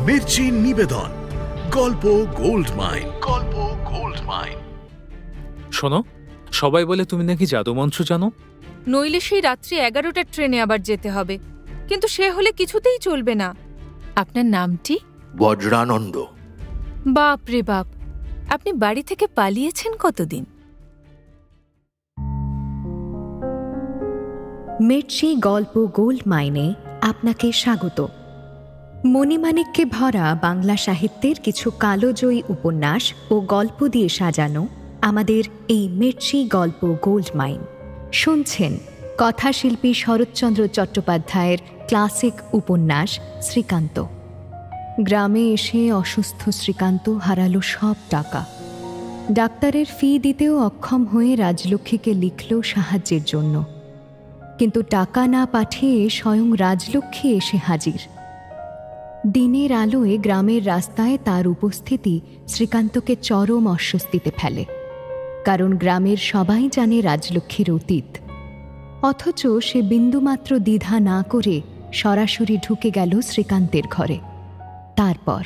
মির্চি নিবেদন, গল্প gold mine. গল্প গোল্ড মাইন। শোনো, সবাই বলে তুমি নাকি জাদুমন্ত্র জানো। নইলে সেই রাত্রি 11টার ট্রেনে আবার যেতে হবে, কিন্তু সে হলে কিছুতেই চলবে না। আপনার নামটি? বজ্রানন্দ। বাপ রে বাপ, আপনি বাড়ি থেকে পালিয়েছেন কতদিন? মির্চি গল্প গোল্ড মাইনে আপনাকে স্বাগত। মণিমাণিক্যে ভরা বাংলা সাহিত্যের কিছু কালোজয়ী উপন্যাস ও গল্প দিয়ে সাজানো আমাদের এই মির্চি গল্প গোল্ড মাইন। শুনছেন কথাশিল্পী শরৎচন্দ্র চট্টোপাধ্যায়ের ক্লাসিক উপন্যাস শ্রীকান্ত। গ্রামে এসে অসুস্থ শ্রীকান্ত হারালো সব টাকা। ডাক্তারের ফি দিতেও অক্ষম হয়ে রাজলক্ষ্মীকে লিখল সাহায্যের জন্য, কিন্তু টাকা না পাঠিয়ে স্বয়ং রাজলক্ষ্মী এসে হাজির। দিনের আলোয় গ্রামের রাস্তায় তার উপস্থিতি শ্রীকান্তকে চরম অস্বস্তিতে ফেলে, কারণ গ্রামের সবাই জানে রাজলক্ষ্মীর অতীত। অথচ সে বিন্দুমাত্র দ্বিধা না করে সরাসরি ঢুকে গেল শ্রীকান্তের ঘরে। তারপর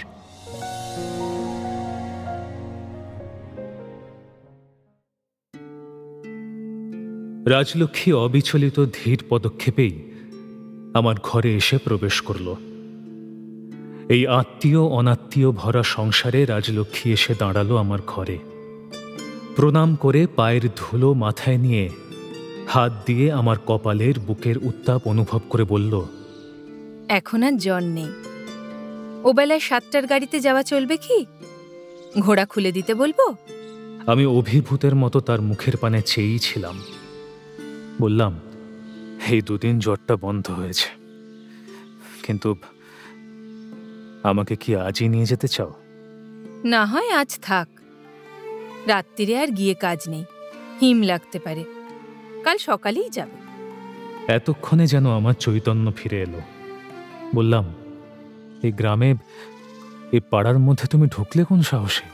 রাজলক্ষ্মী অবিচলিত ধীর পদক্ষেপেই আমার ঘরে এসে প্রবেশ করল। এই আত্মীয় অনাত্মীয় ভরা সংসারে রাজলক্ষ্মী এসে দাঁড়ালো আমার ঘরে। প্রণাম করে পায়ের ধুলো মাথায় নিয়ে হাত দিয়ে আমার কপালের বুকের উত্তাপ অনুভব করে বলল, এখন আর জ্বর নেই। ও বেলায় 7টার গাড়িতে যাওয়া চলবে কি? ঘোড়া খুলে দিতে বলবো? আমি অভিভূতের মতো তার মুখের পানে চেয়েই ছিলাম। বললাম, এই 2 দিন জ্বরটা বন্ধ হয়েছে, কিন্তু আমাকে কি আজই নিয়ে যেতে চাও? না হয় আজ থাক, রাত্রিরে আর গিয়ে কাজ নেই, হিম লাগতে পারে, কাল সকালেই যাবে। এতক্ষণে যেন আমার চৈতন্য ফিরে এলো। বললাম, এই গ্রামে, এই পাড়ার মধ্যে তুমি ঢুকলে কোন সাহসে?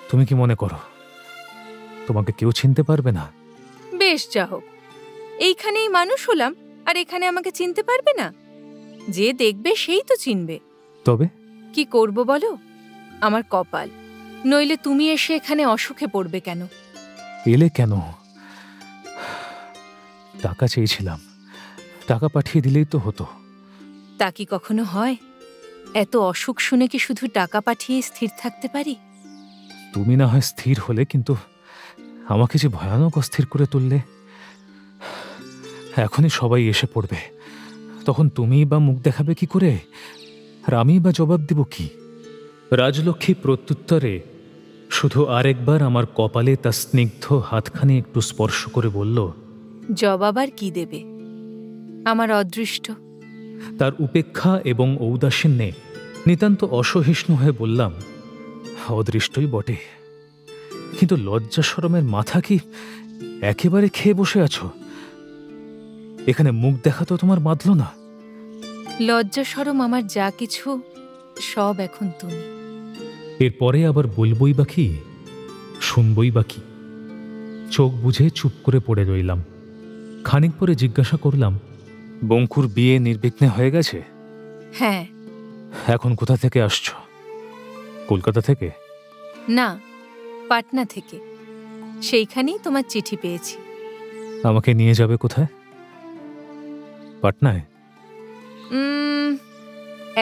তুমি কি মনে করো তোমাকে কেউ চিনতে পারবে না? বেশ, যা হোক, এইখানেই মানুষ হলাম আর এখানে আমাকে চিনতে পারবে না? যে দেখবে সেই তো চিনবে। তবে কি করব বলো? আমার কপাল, নইলে তুমি এসে এখানে অসুখে পড়বে কেন? এলে কেন? টাকা চেয়েছিলাম, টাকা পাঠিয়ে দিলেই তো হতো। তা কি কখনো হয়? এত অসুখ শুনে কি শুধু টাকা পাঠিয়ে স্থির থাকতে পারি? তুমি না হয় স্থির হলে, কিন্তু আমাকে যে ভয়ানক অস্থির করে তুললে। এখনই সবাই এসে পড়বে, তখন তুমি বা মুখ দেখাবে কি করে, আর আমি বা জবাব দিব কি? রাজলক্ষ্মী প্রত্যুত্তরে শুধু আরেকবার আমার কপালে তার স্নিগ্ধ হাতখানি একটু স্পর্শ করে বলল, জবাব আর কি দেবে? আমার অদৃষ্ট। তার উপেক্ষা এবং ঔদাসীন্যে নিতান্ত অসহিষ্ণু হয়ে বললাম, অদৃষ্টই বটে, কিন্তু লজ্জা শরমের মাথা কি একেবারে খেয়ে বসে আছো? এখানে মুখ দেখা তো তোমার বাঁধল না। লজ্জা শরম আমার যা কিছু, সব এখন তুমি। এরপরে আবার বলবই বা কি, শুনবই বা কি? চোখ বুঝে চুপ করে পড়ে রইলাম। খানিক পরে জিজ্ঞাসা করলাম, বঙ্কুর বিয়ে নির্বিঘ্নে হয়ে গেছে? হ্যাঁ। এখন কোথা থেকে আসছো? কলকাতা থেকে? না, পাটনা থেকে। সেইখানেই তোমার চিঠি পেয়েছি। আমাকে নিয়ে যাবে কোথায়? পাটনায়?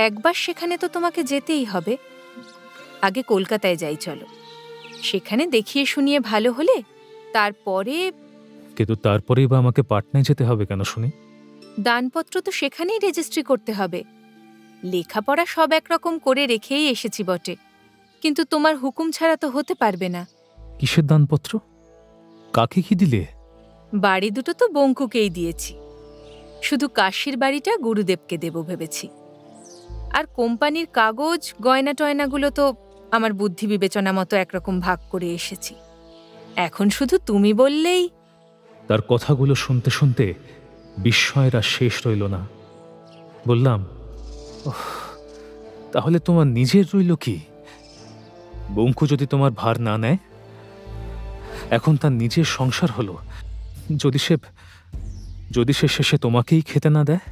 একবার সেখানে তো তোমাকে যেতেই হবে। আগে কলকাতায় যাই চলো, সেখানে দেখিয়ে শুনিয়ে ভালো হলে তারপরে। কিন্তু তারপরেই বা আমাকে পাটনায় যেতে হবে কেন শুনি? দানপত্র তো সেখানেই রেজিস্ট্রি করতে হবে। লেখাপড়া সব একরকম করে রেখেই এসেছি বটে, কিন্তু তোমার হুকুম ছাড়া তো হতে পারবে না। কিসের দানপত্র? কাকে কি দিলে? বাড়ি দুটো তো বঙ্কুকেই দিয়েছি, শুধু কাশির বাড়িটা গুরুদেবকে দেব ভেবেছি। আর কোম্পানির কাগজ গয়না টয়নাগুলো তো আমার বুদ্ধি বিবেচনা মতো একরকম ভাগ করে এসেছি। এখন শুধু তুমি বললেই। তার কথাগুলো শুনতে শুনতে বিস্ময়ের আর শেষ রইল না। বললাম, তাহলে তোমার নিজের রইল কি? বঙ্কু যদি তোমার ভার না নেয়, এখন তার নিজের সংসার হলো, যদি সে শেষে তোমাকেই খেতে না দেয়?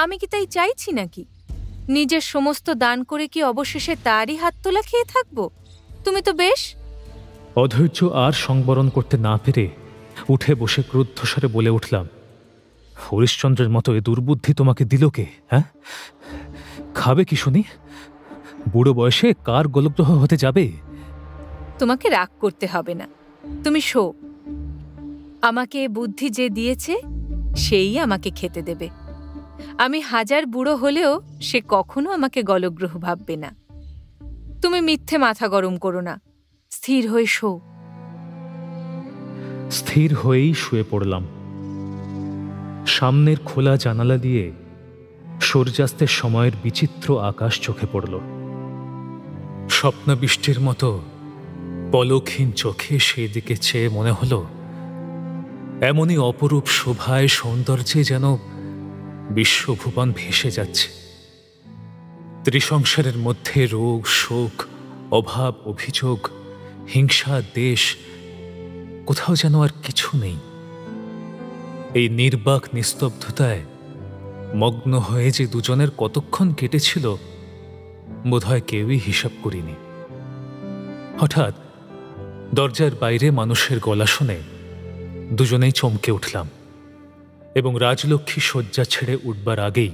আমি কি তাই চাইছি নাকি? নিজের সমস্ত দান করে কি অবশেষে তারই হাত তোলা খেয়ে থাকবো? তুমি তো বেশ। অধৈর্য আর সংবরণ করতে না পেরে উঠে বসে ক্রুদ্ধস্বরে বলে উঠলাম, হরিশ্চন্দ্রের মতো এ দুর্বুদ্ধি তোমাকে দিল কে? হ্যাঁ, খাবে কি শুনি? বুড়ো বয়সে কার গোলগ্রহ হতে যাবে? তোমাকে রাগ করতে হবে না, তুমি শো। আমাকে এ বুদ্ধি যে দিয়েছে সেই আমাকে খেতে দেবে। আমি হাজার বুড়ো হলেও সে কখনো আমাকে গলগ্রহ ভাববে না। তুমি মিথ্যে মাথা গরম করো না, স্থির হয়ে শো। স্থির হয়েই শুয়ে পড়লাম। সামনের খোলা জানালা দিয়ে সূর্যাস্তের সময়ের বিচিত্র আকাশ চোখে পড়ল। স্বপ্নবৃষ্টির মতো পলকহীন চোখে সেই দিকে চেয়ে মনে হল এমনই অপরূপ শোভায় সৌন্দর্যে যেন বিশ্বভুবন ভেসে যাচ্ছে। ত্রিসংসারের মধ্যে রোগ, শোক, অভাব, অভিযোগ, হিংসা, দেশ, কোথাও যেন আর কিছু নেই। এই নির্বাক নিস্তব্ধতায় মগ্ন হয়ে যে দুজনের কতক্ষণ কেটেছিল বোধহয় কেউই হিসাব করিনি। হঠাৎ দরজার বাইরে মানুষের গলা শুনে দুজনেই চমকে উঠলাম এবং রাজলক্ষ্মী শয্যা ছেড়ে উঠবার আগেই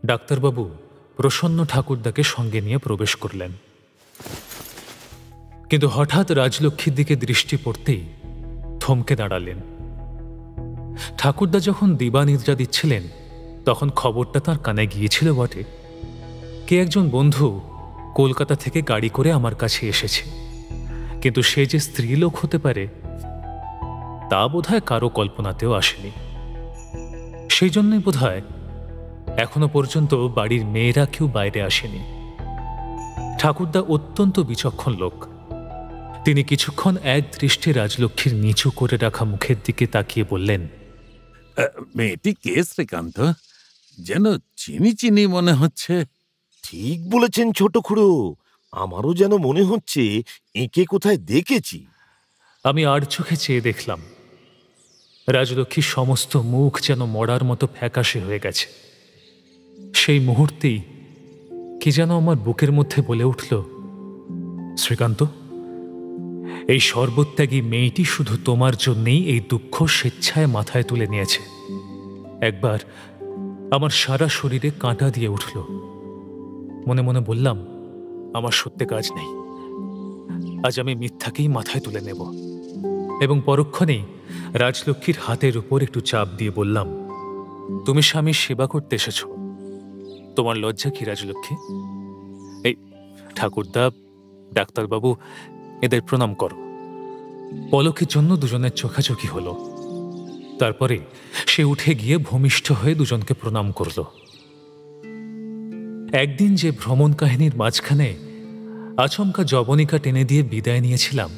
ডাক্তারবাবু প্রসন্ন ঠাকুরদাকে সঙ্গে নিয়ে প্রবেশ করলেন। কিন্তু হঠাৎ রাজলক্ষ্মীর দিকে দৃষ্টি পড়তেই থমকে দাঁড়ালেন। ঠাকুরদা যখন দিবানিদ্রা দিচ্ছিলেন তখন খবরটা তাঁর কানে গিয়েছিল বটে। কে একজন বন্ধু কলকাতা থেকে গাড়ি করে আমার কাছে এসেছে, কিন্তু সে যে স্ত্রীলোক হতে পারে তা বোধহয় কারো কল্পনাতেও আসেনি। সেই জন্যই বোধহয় এখনো পর্যন্ত বাড়ির মেয়েরা কেউ বাইরে আসেনি। ঠাকুরদা অত্যন্ত বিচক্ষণ লোক। তিনি কিছুক্ষণ এক দৃষ্টে রাজলক্ষ্মীর নিচু করে রাখা মুখের দিকে তাকিয়ে বললেন, মেয়েটি কে শ্রীকান্ত? যেন চিনি চিনি মনে হচ্ছে। ঠিক বলেছেন ছোট খুড়ো, আমারও যেন মনে হচ্ছে একে কোথায় দেখেছি। আমি আর চোখে চেয়ে দেখলাম রাজলক্ষ্মীর সমস্ত মুখ যেন মরার মতো ফ্যাকাশে হয়ে গেছে। সেই মুহূর্তেই কি যেন আমার বুকের মধ্যে বলে উঠল, শ্রীকান্ত, এই সর্বত্যাগী মেয়েটি শুধু তোমার জন্যেই এই দুঃখ স্বেচ্ছায় মাথায় তুলে নিয়েছে। একবার আমার সারা শরীরে কাঁটা দিয়ে উঠল। মনে মনে বললাম, আমার সত্যি কাজ নেই, আজ আমি মিথ্যাকেই মাথায় তুলে নেব। এবং পরক্ষণেই রাজলক্ষ্মীর হাতের উপর একটু চাপ দিয়ে বললাম, তুমি স্বামীর সেবা করতে এসেছ, তোমার লজ্জা কি রাজলক্ষ্মী? এই ঠাকুরদা, ডাক্তারবাবু, এদের প্রণাম করো। পলকের জন্য দুজনের চোখাচোখি হলো। তারপরে সে উঠে গিয়ে ভূমিষ্ঠ হয়ে দুজনকে প্রণাম করল। একদিন যে ভ্রমণ কাহিনীর মাঝখানে আচমকা জবনিকা টেনে দিয়ে বিদায় নিয়েছিলাম,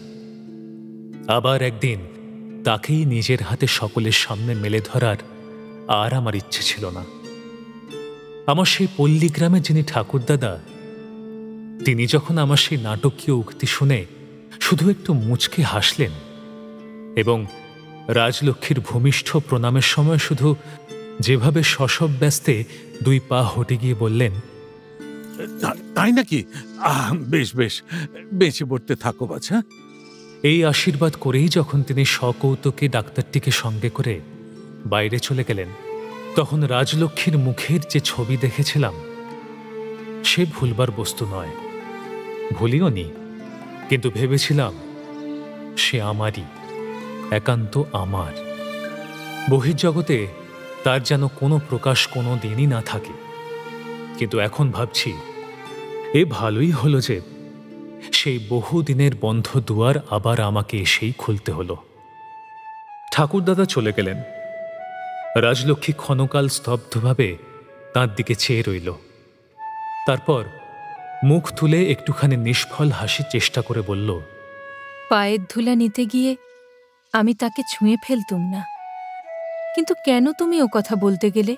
আবার একদিন তাকেই নিজের হাতে সকলের সামনে মেলে ধরার আর আমার ইচ্ছে ছিল না। আমার সেই পল্লীগ্রামে যিনি ঠাকুরদাদা, তিনি যখন আমার সেই নাটকীয় উক্তি শুনে শুধু একটু মুচকে হাসলেন এবং রাজলক্ষ্মীর ভূমিষ্ঠ প্রণামের সময় শুধু যেভাবে শশব ব্যস্তে দুই পা হটে গিয়ে বললেন, তাই নাকি? বেশ বেশ, বেঁচে পড়তে থাকো বাছা। এই আশীর্বাদ করেই যখন তিনি সকৌতুকে ডাক্তারটিকে সঙ্গে করে বাইরে চলে গেলেন, তখন রাজলক্ষ্মীর মুখের যে ছবি দেখেছিলাম সে ভুলবার বস্তু নয়, ভুলিও নি, কিন্তু ভেবেছিলাম সে আমারই, একান্ত আমার। বহির্জগতে তার যেন কোনো প্রকাশ কোনো দিনই না থাকে। কিন্তু এখন ভাবছি এ ভালোই হলো যে সেই বহুদিনের বন্ধ দুয়ার আবার আমাকে এসেই খুলতে হলো। ঠাকুরদাদা চলে গেলেন। রাজলক্ষ্মী ক্ষণকাল স্তব্ধভাবে তাঁর দিকে চেয়ে রইল। তারপর মুখ তুলে একটুখানি নিষ্ফল হাসির চেষ্টা করে বলল, পায়ের ধুলা নিতে গিয়ে আমি তাকে ছুঁয়ে ফেলতুম না, কিন্তু কেন তুমি ও কথা বলতে গেলে?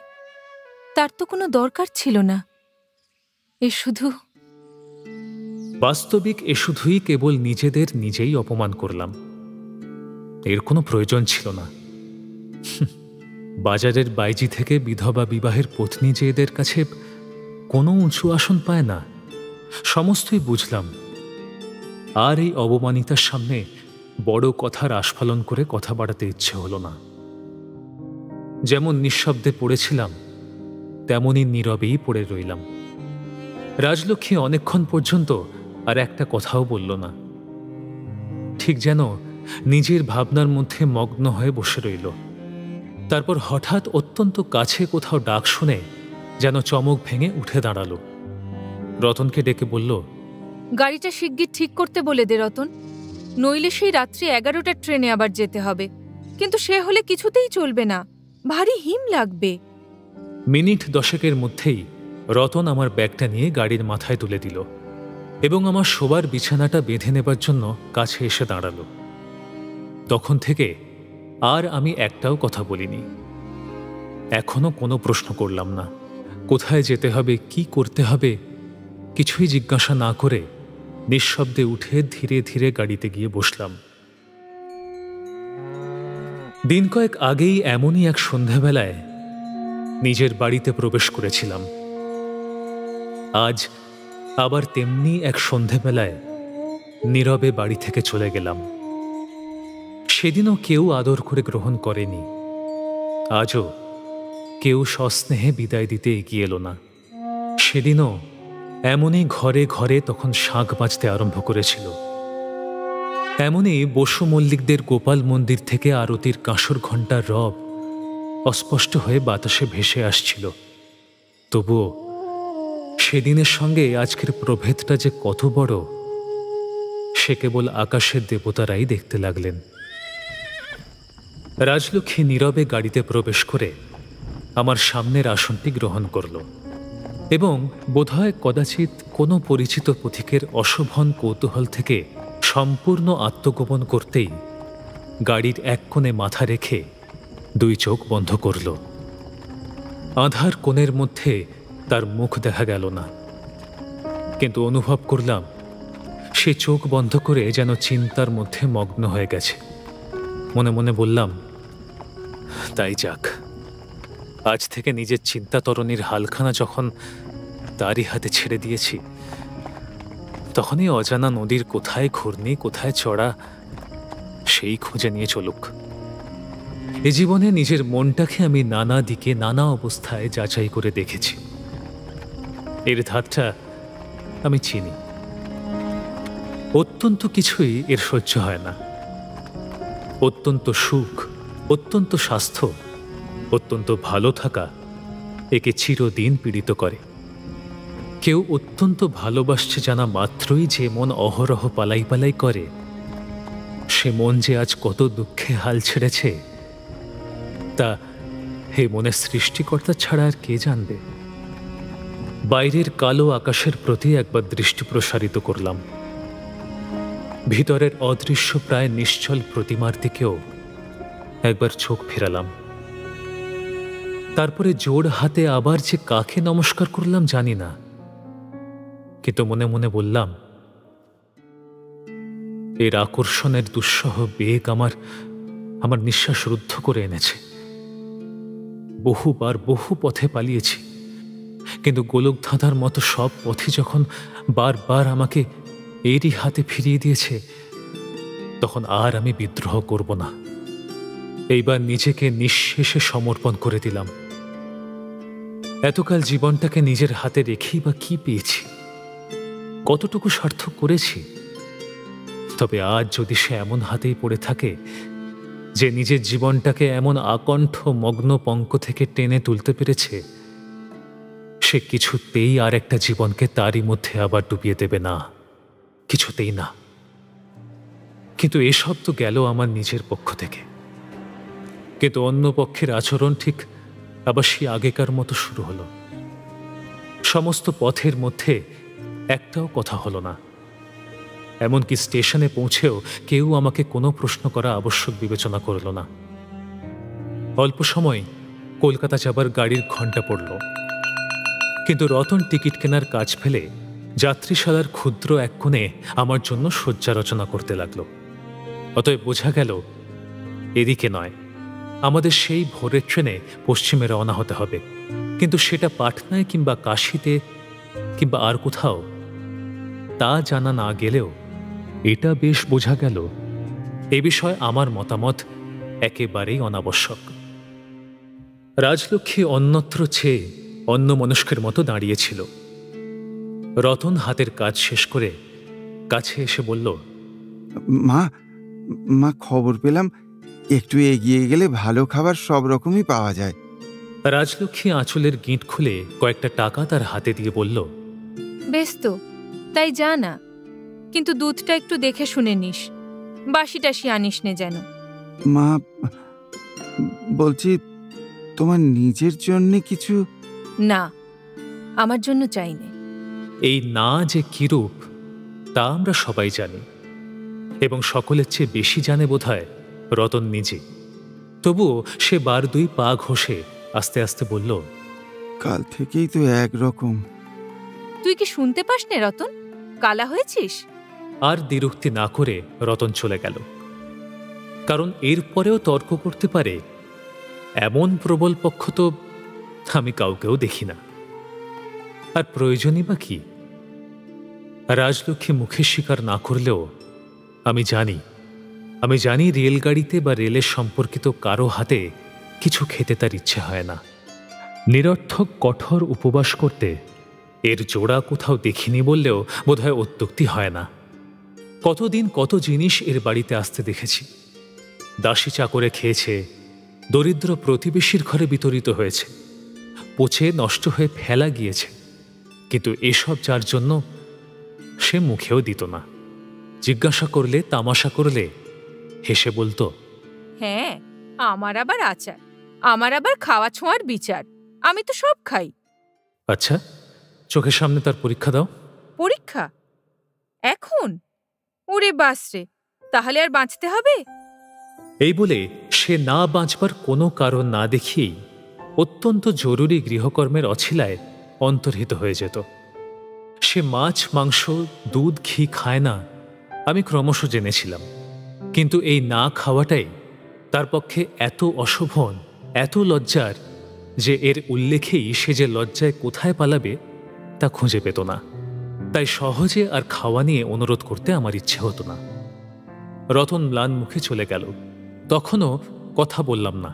তার তো কোনো দরকার ছিল না। এ শুধু বাস্তবিক এ শুধুই কেবল নিজেদের নিজেই অপমান করলাম। এর কোনো প্রয়োজন ছিল না। বাজারের বাইজি থেকে বিধবা বিবাহের পত্নী যে এদের কাছে কোনো উঁচু আসন পায় না, সমস্তই বুঝলাম। আর এই অবমানিতার সামনে বড় কথার আস্ফালন করে কথা বাড়াতে ইচ্ছে হলো না। যেমন নিঃশব্দে পড়েছিলাম, তেমনই নীরবেই পড়ে রইলাম। রাজলক্ষ্মী অনেকক্ষণ পর্যন্ত আর একটা কথাও বলল না, ঠিক যেন নিজের ভাবনার মধ্যে মগ্ন হয়ে বসে রইল। তারপর হঠাৎ অত্যন্ত কাছে কোথাও ডাক শুনে যেন চমক ভেঙে উঠে দাঁড়ালো। রতনকে ডেকে বলল, গাড়িটা শিগগির ঠিক করতে বলে দে রতন, নইলে সেই রাত্রি 11টার ট্রেনে আবার যেতে হবে। কিন্তু সে হলে কিছুতেই চলবে না, ভারী হিম লাগবে। মিনিট 10 মধ্যেই রতন আমার ব্যাগটা নিয়ে গাড়ির মাথায় তুলে দিল এবং আমার শোবার বিছানাটা বেঁধে নেবার জন্য কাছে এসে দাঁড়ালো। তখন থেকে আর আমি একটাও কথা বলিনি। এখনো কোনো প্রশ্ন করলাম না। কোথায় যেতে হবে, কি করতে হবে, কিছুই জিজ্ঞাসা না করে নিঃশব্দে উঠে ধীরে ধীরে গাড়িতে গিয়ে বসলাম। দিন কয়েক আগেই এমনই এক সন্ধ্যাবেলায় নিজের বাড়িতে প্রবেশ করেছিলাম। আজ আবার তেমনি এক সন্ধ্যাবেলায় নীরবে বাড়ি থেকে চলে গেলাম। সেদিনও কেউ আদর করে গ্রহণ করেনি, আজও কেউ সস্নেহে বিদায় দিতে এগিয়ে এলো না। সেদিনও এমনই ঘরে ঘরে তখন শাঁখ বাজতে আরম্ভ করেছিল। এমনই বসু মল্লিকদের গোপাল মন্দির থেকে আরতির কাঁসর ঘণ্টার রব অস্পষ্ট হয়ে বাতাসে ভেসে আসছিল। তবুও সেদিনের সঙ্গে আজকের প্রভেদটা যে কত বড়, সে কেবল আকাশের দেবতারাই দেখতে লাগলেন। রাজলক্ষ্মী নীরবে গাড়িতে প্রবেশ করে আমার সামনের আসনটি গ্রহণ করল এবং বোধহয় কদাচিৎ কোনো পরিচিত পথিকের অশোভন কৌতূহল থেকে সম্পূর্ণ আত্মগোপন করতেই গাড়ির এক কোণে মাথা রেখে 2 চোখ বন্ধ করল। আঁধার কোণের মধ্যে তার মুখ দেখা গেল না, কিন্তু অনুভব করলাম সে চোখ বন্ধ করে যেন চিন্তার মধ্যে মগ্ন হয়ে গেছে। মনে মনে বললাম, তাই যাক, আজ থেকে নিজের চিন্তা তরণীর হালখানা যখন তারই হাতে ছেড়ে দিয়েছি, তখনই অজানা নদীর কোথায় ঘূর্ণি কোথায় চড়া সেই খুঁজে নিয়ে চলুক। এ জীবনে নিজের মনটাকে আমি নানা দিকে নানা অবস্থায় যাচাই করে দেখেছি। এর ধাতটা আমি চিনি। অত্যন্ত কিছুই এর সহ্য হয় না। অত্যন্ত সুখ, অত্যন্ত স্বাস্থ্য, অত্যন্ত ভালো থাকা একে চিরদিন পীড়িত করে। কেউ অত্যন্ত ভালোবাসছে জানা মাত্রই যে মন অহরহ পালাই পালাই করে, সে মন যে আজ কত দুঃখে হাল ছেড়েছে তা হে মনের সৃষ্টিকর্তা ছাড়া আর কে জানবে। বাইরের কালো আকাশের প্রতি একবার দৃষ্টি প্রসারিত করলাম। ভিতরের অদৃশ্য প্রায় নিশ্চল প্রতিমার দিকেও একবার চোখ ফেরালাম। তারপরে জোড় হাতে আবার যে কাকে নমস্কার করলাম জানি না, কিন্তু মনে মনে বললাম, এর আকর্ষণের দুঃসহ বেগ আমার নিঃশ্বাস রুদ্ধ করে এনেছে। বহুবার বহু পথে পালিয়েছি, কিন্তু গোলক ধাঁধার মতো সব পথই যখন বারবার আমাকে এরই হাতে ফিরিয়ে দিয়েছে, তখন আর আমি বিদ্রোহ করব না। এইবার নিজেকে নিঃশেষে সমর্পণ করে দিলাম। এতকাল জীবনটাকে নিজের হাতে রেখেই বা কি পেয়েছি, কতটুকু সার্থক করেছি? তবে আজ যদি সে এমন হাতেই পড়ে থাকে যে নিজের জীবনটাকে এমন আকণ্ঠ মগ্ন পঙ্ক থেকে টেনে তুলতে পেরেছে, সে কিছুতেই আর একটা জীবনকে তারই মধ্যে আবার ডুবিয়ে দেবে না, কিছুতেই না। কিন্তু এসব তো গেল আমার নিজের পক্ষ থেকে, কিন্তু অন্য পক্ষের আচরণ ঠিক আবার সেই আগেকার মতো শুরু হলো। সমস্ত পথের মধ্যে একটাও কথা হলো না। এমনকি স্টেশনে পৌঁছেও কেউ আমাকে কোনো প্রশ্ন করা আবশ্যক বিবেচনা করল না। অল্প সময় কলকাতা যাবার গাড়ির ঘণ্টা পড়ল, কিন্তু রতন টিকিট কেনার কাজ ফেলে যাত্রীশালার ক্ষুদ্র এক কোণে আমার জন্য শয্যা রচনা করতে লাগলো। অতএব বোঝা গেল এদিকে নয়, আমাদের সেই ভোরের ট্রেনে পশ্চিমে রওনা হতে হবে। কিন্তু সেটা পাটনায় কিংবা কাশীতে কিংবা আর কোথাও, তা জানা না গেলেও এটা বেশ বোঝা গেল এ বিষয়ে আমার মতামত একেবারেই অনাবশ্যক। রাজলক্ষ্মী অন্যত্র চেয়ে অন্য মনস্কের মতো দাঁড়িয়েছিল। রতন হাতের কাজ শেষ করে কাছে এসে বলল, মা মা খবর পেলাম একটু এগিয়ে গেলে ভালো খাবার সব রকমই পাওয়া যায়। রাজলক্ষ্মী আঁচলের গিঁট খুলে কয়েকটা টাকা তার হাতে দিয়ে বলল, বেশ তো, তাই যা না, কিন্তু দুধটা একটু দেখে শুনে নিস, বাসি টাসি আনিস নে যেন। মা বলছি, তোমার নিজের জন্য কিছু? না, আমার জন্য চাই নে। এই না যে কিরূপ তা আমরা সবাই জানি, এবং সকলের চেয়ে বেশি জানে বোধহয় রতন নিজে। তবুও সে বার দুই পা ঘষে আস্তে আস্তে বলল, কাল থেকেই তো একরকম। তুই কি শুনতে পাস নে রতন, কালা হয়েছিস? আর দ্বিরুক্তি না করে রতন চলে গেল। কারণ এরপরেও তর্ক করতে পারে এমন প্রবল পক্ষ তো আমি কাউকেও দেখি না। আর প্রয়োজনই বা কি? রাজলক্ষ্মী মুখে স্বীকার না করলেও আমি জানি রেলগাড়িতে বা রেলের সম্পর্কিত কারো হাতে কিছু খেতে তার ইচ্ছে হয় না। নিরর্থক কঠোর উপবাস করতে এর জোড়া কোথাও দেখিনি বললেও বোধহয় অত্যুক্তি হয় না। কতদিন কত জিনিস এর বাড়িতে আসতে দেখেছি। দাসী চাকরে খেয়েছে, দরিদ্র প্রতিবেশীর ঘরে বিতরিত হয়েছে, পচে নষ্ট হয়ে ফেলা গিয়েছে, কিন্তু এসব যার জন্য সে মুখেও দিত না। জিজ্ঞাসা করলে, তামাশা করলে হেসে বলতো, হ্যাঁ, আমার আবার আচার, আমার আবার খাওয়া ছোঁয়ার বিচার, আমি তো সব খাই। আচ্ছা, চোখের সামনে তার পরীক্ষা দাও। পরীক্ষা এখন? ওরে বাসরে, তাহলে আর বাঁচতে হবে? এই বলে সে না বাঁচবার কোনো কারণ না দেখিয়েই অত্যন্ত জরুরি গৃহকর্মের অছিলায় অন্তর্হিত হয়ে যেত। সে মাছ, মাংস, দুধ, ঘি খায় না আমি ক্রমশ জেনেছিলাম, কিন্তু এই না খাওয়াটাই তার পক্ষে এত অশোভন, এত লজ্জার যে এর উল্লেখেই সে যে লজ্জায় কোথায় পালাবে তা খুঁজে পেত না। তাই সহজে আর খাওয়া নিয়ে অনুরোধ করতে আমার ইচ্ছে হতো না। রতন ম্লান মুখে চলে গেল। তখনও কথা বললাম না।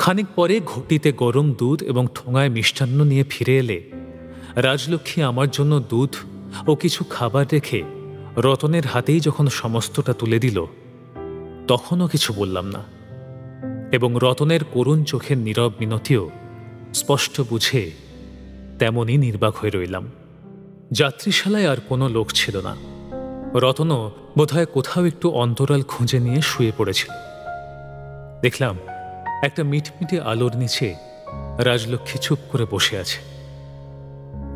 খানিক পরে ঘটিতে গরম দুধ এবং ঠোঙায় মিষ্টান্ন নিয়ে ফিরে এলে রাজলক্ষ্মী আমার জন্য দুধ ও কিছু খাবার রেখে রতনের হাতেই যখন সমস্তটা তুলে দিল, তখনও কিছু বললাম না, এবং রতনের করুণ চোখের নীরব মিনতিও স্পষ্ট বুঝে তেমনই নির্বাক হয়ে রইলাম। যাত্রীশালায় আর কোনো লোক ছিল না। রতনও বোধহয় কোথাও একটু অন্তরাল খুঁজে নিয়ে শুয়ে পড়েছিল। দেখলাম একটা মিটমিটে আলোর নিচে রাজলক্ষ্মী চুপ করে বসে আছে।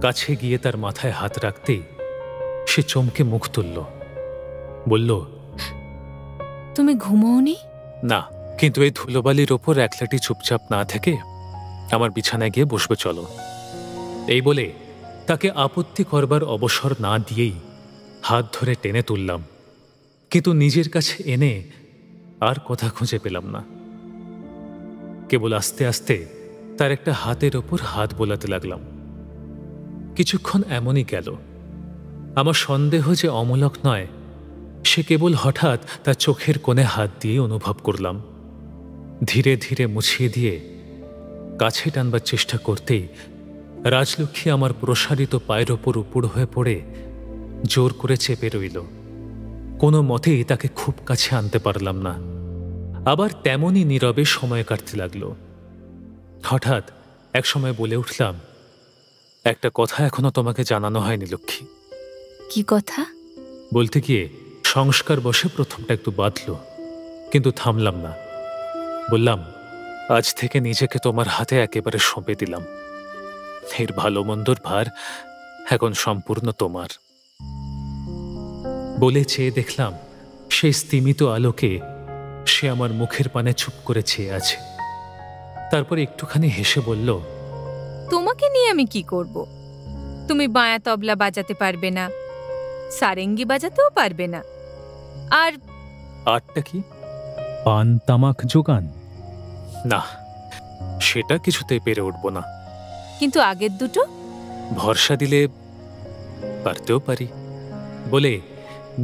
কাছে গিয়ে তার মাথায় হাত রাখতেই সে চমকে মুখ তুলল, বলল, তুমি ঘুমোওনি? না, কিন্তু এই ধুলোবালির ওপর একলাটি চুপচাপ না থেকে আমার বিছানায় গিয়ে বসবে, চলো। এই বলে তাকে আপত্তি করবার অবসর না দিয়েই হাত ধরে টেনে তুললাম, কিন্তু নিজের কাছে এনে আর কথা খুঁজে পেলাম না। কেবল আস্তে আস্তে তার একটা হাতের ওপর হাত বোলাতে লাগলাম। কিছুক্ষণ এমনই গেল। আমার সন্দেহ যে অমূলক নয় সে কেবল হঠাৎ তার চোখের কোণে হাত দিয়ে অনুভব করলাম। ধীরে ধীরে মুছিয়ে দিয়ে কাছে টানবার চেষ্টা করতেই রাজলক্ষ্মী আমার প্রসারিত পায়ের ওপর উপুড় হয়ে পড়ে জোর করে চেপে রইল। কোনো মতেই তাকে খুব কাছে আনতে পারলাম না। আবার তেমনই নীরবে সময় কাটতে লাগল। হঠাৎ এক সময় বলে উঠলাম, একটা কথা এখনো তোমাকে জানানো হয়নি লক্ষ্মী। কি কথা? বলতে গিয়ে সংস্কার বসে প্রথমটা একটু বাঁধল, কিন্তু থামলাম না। বললাম, আজ থেকে নিজেকে তোমার হাতে একেবারে সঁপে দিলাম। এর ভালো মন্দর ভার এখন সম্পূর্ণ তোমার। বলে চেয়ে দেখলাম সেই স্তিমিত আলোকে সে আমার মুখের পানে চুপ করে চেয়ে আছে। তারপর একটুখানি হেসে বলল, তোমাকে নিয়ে আমি কি করব? তুমি বায়া তবলা বাজাতে পারবে না, সারেঙ্গি বাজাতেও পারবে না, আর আরটা কি? পান তামাক যোগান? না, সেটা কিছুতেই পেরে উঠব না। কিন্তু আগের দুটো? ভরসা দিলে পারতেও পারি বলে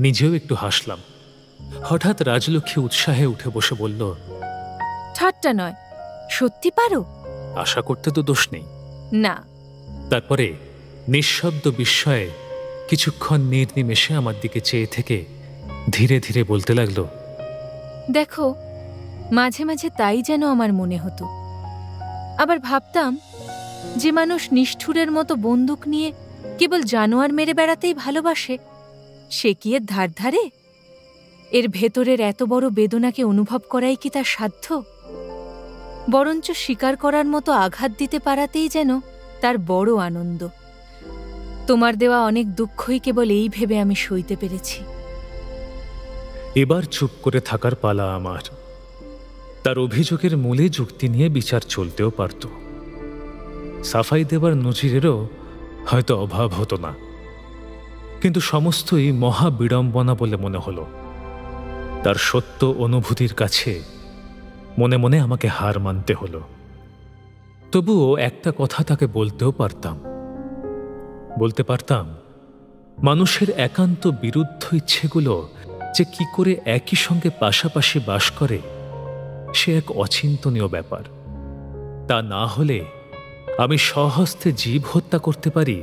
নিজেও একটু হাসলাম। হঠাৎ রাজলক্ষ্মী উৎসাহে উঠে বসে বলল, ঠাট্টা নয়, সত্যি পারো? আশা করতে তো দোষ নেই। না। তারপরে নিঃশব্দ বিস্ময়ে কিছুক্ষণ নির্নিমেষে আমার দিকে চেয়ে থেকে ধীরে ধীরে বলতে লাগলো, দেখো, মাঝে মাঝে তাই যেন আমার মনে হতো। আবার ভাবতাম, যে মানুষ নিষ্ঠুরের মতো বন্দুক নিয়ে কেবল জানোয়ার মেরে বেড়াতেই ভালোবাসে, সে কি এর ধার ধারে? এর ভেতরের এত বড় বেদনাকে অনুভব করাই কি তার সাধ্য? বরঞ্চ স্বীকার করার মতো আঘাত দিতে পারাতেই যেন তার বড় আনন্দ। তোমার দেওয়া অনেক দুঃখই কেবল এই ভেবে আমি সইতে পেরেছি। এবার চুপ করে থাকার পালা আমার। তার অভিযোগের মূলে যুক্তি নিয়ে বিচার চলতেও পারত, সাফাই দেবার নজিরেরও হয়তো অভাব হতো না। কিন্তু সমস্তই মহা বিড়ম্বনা বলে মনে হলো। তার সত্য অনুভূতির কাছে মনে মনে আমাকে হার মানতে হলো। তবুও একটা কথা তাকে বলতেও পারতাম। বলতে পারতাম, মানুষের একান্ত বিরুদ্ধ ইচ্ছেগুলো যে কি করে একই সঙ্গে পাশাপাশি বাস করে, সে এক অচিন্তনীয় ব্যাপার। তা না হলে আমি স্বহস্তে জীব হত্যা করতে পারি,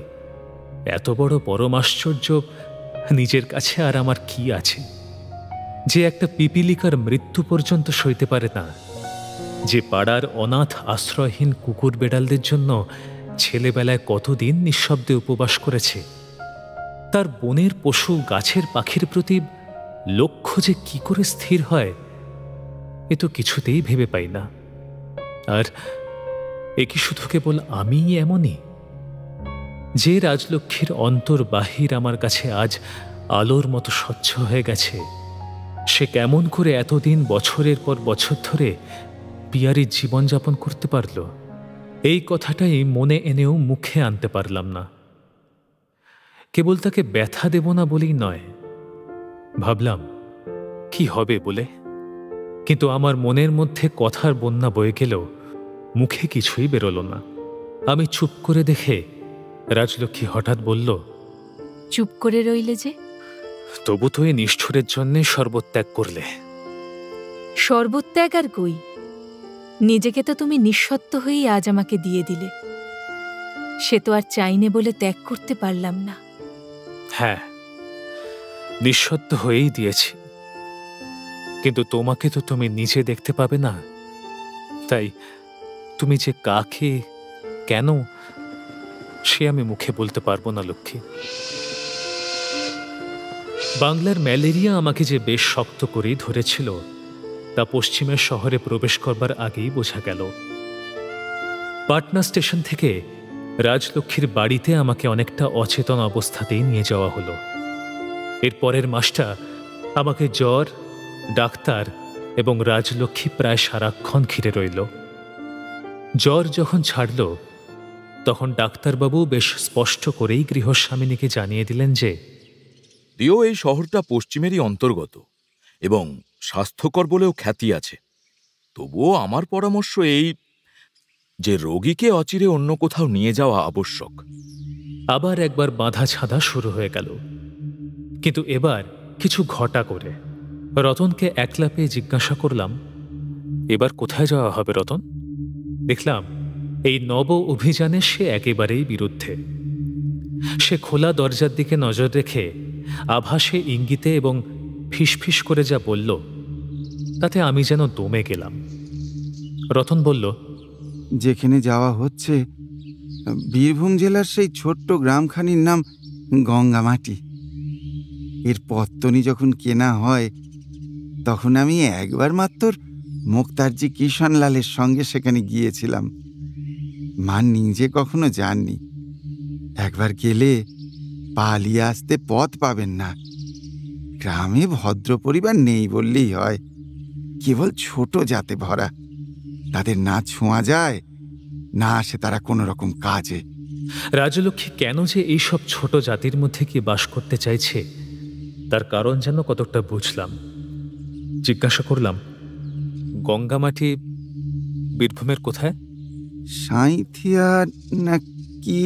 এত বড় পরমাশ্চর্য নিজের কাছে আর আমার কি আছে? যে একটা পিপিলিকার মৃত্যু পর্যন্ত সইতে পারে না, যে পাড়ার অনাথ আশ্রয়হীন কুকুর বেড়ালদের জন্য ছেলেবেলায় কতদিন নিঃশব্দে উপবাস করেছে, তার বনের পশু গাছের পাখির প্রতি লক্ষ্য যে কি করে স্থির হয়, এ তো কিছুতেই ভেবে পাই না। আর এ কি শুধু কেবল আমিই এমনই? যে রাজলক্ষ্মীর অন্তর বাহির আমার কাছে আজ আলোর মতো স্বচ্ছ হয়ে গেছে, সে কেমন করে এতদিন বছরের পর বছর ধরে পিয়ারির জীবনযাপন করতে পারল, এই কথাটাই মনে এনেও মুখে আনতে পারলাম না। কেবল তাকে ব্যথা দেব না বলেই নয়, ভাবলাম কি হবে বলে। কিন্তু আমার মনের মধ্যে কথার বন্যা বয়ে গেলেও মুখে কিছুই বেরোল না। আমি চুপ করে দেখে রাজলক্ষ্মী হঠাৎ বলল, চুপ করে রইলে যে? তবু তো এই নিষ্ঠুরের জন্যে সর্বত্যাগ করলে। সর্বত্যাগ আর কই, নিজেকে তো তুমি নিঃসত্ত্ব হয়েই আজ আমাকে দিয়ে দিলে। সে তো আর চাইনে বলে ত্যাগ করতে পারলাম না। হ্যাঁ, নিঃসত্ত্ব হয়েই দিয়েছি, কিন্তু তোমাকে তো তুমি নিজে দেখতে পাবে না। তাই তুমি যে কাকে কেন, সে আমি মুখে বলতে পারবো না লক্ষ্মী। বাংলার ম্যালেরিয়া আমাকে যে বেশ শক্ত করেই ধরেছিল, তা পশ্চিমের শহরে প্রবেশ করবার আগেই বোঝা গেল। পাটনা স্টেশন থেকে রাজলক্ষ্মীর বাড়িতে আমাকে অনেকটা অচেতন অবস্থাতেই নিয়ে যাওয়া হলো। এর পরের মাসটা আমাকে জ্বর, ডাক্তার এবং রাজলক্ষ্মী প্রায় সারাক্ষণ ঘিরে রইল। জ্বর যখন ছাড়ল, তখন ডাক্তারবাবু বেশ স্পষ্ট করেই গৃহস্বামিনীকে জানিয়ে দিলেন যে দিও, এই শহরটা পশ্চিমেরই অন্তর্গত এবং স্বাস্থ্যকর বলেও খ্যাতি আছে। তবুও আমার পরামর্শ এই যে রোগীকে অচিরে অন্য কোথাও নিয়ে যাওয়া আবশ্যক। আবার একবার বাঁধা ছাঁধা শুরু হয়ে গেল, কিন্তু এবার কিছু ঘটা করে। রতনকে একলা পেয়ে জিজ্ঞাসা করলাম, এবার কোথায় যাওয়া হবে রতন? দেখলাম এই নব অভিযানে সে একেবারেই বিরুদ্ধে। সে খোলা দরজার দিকে নজর রেখে আভাসে ইঙ্গিতে এবং ফিসফিস করে যা বলল, তাতে আমি যেন দমে গেলাম। রতন বলল, যেখানে যাওয়া হচ্ছে বীরভূম জেলার সেই ছোট্ট গ্রামখানির নাম গঙ্গামাটি। এর পত্তনি যখন কেনা হয়, তখন আমি একবার মাত্র মুক্তারজি কিষানলালের সঙ্গে সেখানে গিয়েছিলাম। মা নিজে কখনো যাননি। একবার গেলে পালিয়ে আসতে পথ পাবেন না। গ্রামে ভদ্র পরিবার নেই বললেই হয়, কেবল ছোট জাতে ভরা। তাদের না ছোঁয়া যায়, না আসে তারা কোনো রকম কাজে। রাজলক্ষ্মী কেন যে এইসব ছোট জাতির মধ্যে কি বাস করতে চাইছে, তার কারণ যেন কতকটা বুঝলাম। জিজ্ঞাসা করলাম, গঙ্গামাটি বীরভূমের কোথায়? সাঁইথিয়া না কি